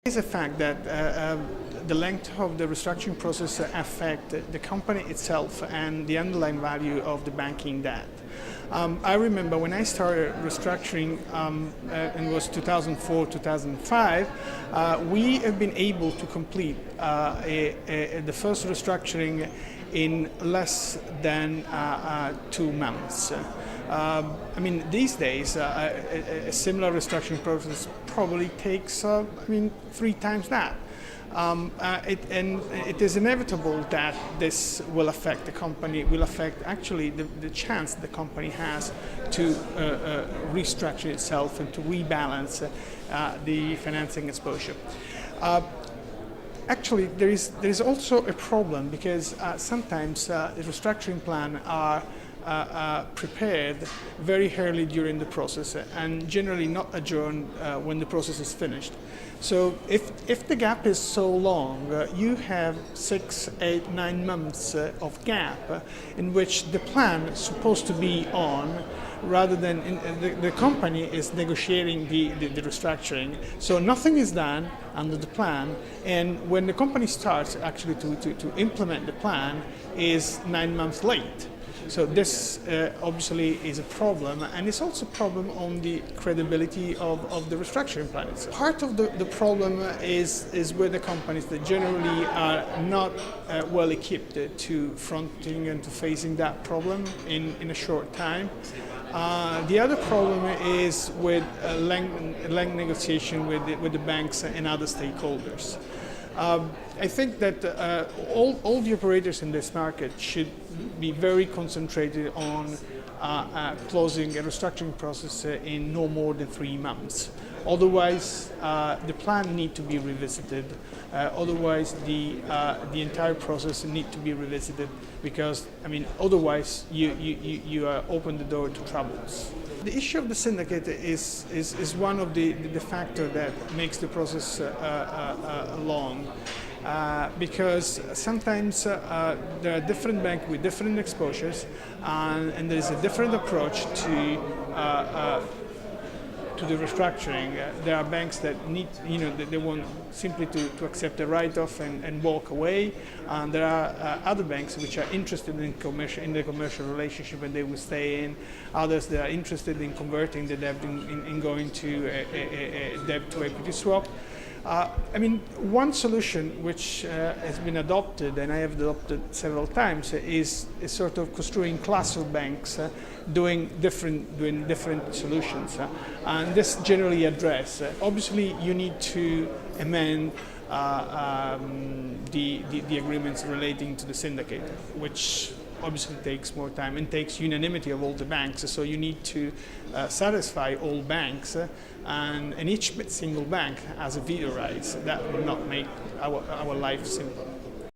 It's a fact that the length of the restructuring process affect the company itself and the underlying value of the banking debt. I remember when I started restructuring, it was 2004-2005, we have been able to complete the first restructuring in less than 2 months. I mean, these days, a similar restructuring process probably takes, 3 times that. It is inevitable that this will affect the company, will affect actually the chance the company has to restructure itself and to rebalance the financing exposure. Actually, there is also a problem because sometimes the restructuring plan are prepared very early during the process and generally not adjourned when the process is finished. So if the gap is so long, you have 6, 8, 9 months of gap in which the plan is supposed to be on rather than the company is negotiating the restructuring. So nothing is done under the plan, and when the company starts actually to implement the plan is 9 months late. So this obviously is a problem, and it's also a problem on the credibility of the restructuring plan. Part of the problem is with the companies that generally are not well equipped to fronting and to facing that problem in a short time. The other problem is with length negotiation with the banks and other stakeholders. I think that all the operators in this market should be very concentrated on closing a restructuring process in no more than 3 months. Otherwise, the plan needs to be revisited. Otherwise, the entire process needs to be revisited because, otherwise you open the door to troubles. The issue of the syndicate is one of the factors that makes the process long. Because sometimes there are different banks with different exposures, and there is a different approach to the restructuring. There are banks that need, they want simply to accept a write-off and walk away. And there are other banks which are interested in the commercial relationship and they will stay in. Others that are interested in converting the debt in going to a debt to equity swap. One solution which has been adopted, and I have adopted several times, is a sort of construing class of banks doing different solutions, and this generally address. Obviously, you need to amend the agreements relating to the syndicate, which obviously takes more time and takes unanimity of all the banks. So you need to satisfy all banks, and each single bank has a veto rights. That will not make our life simple.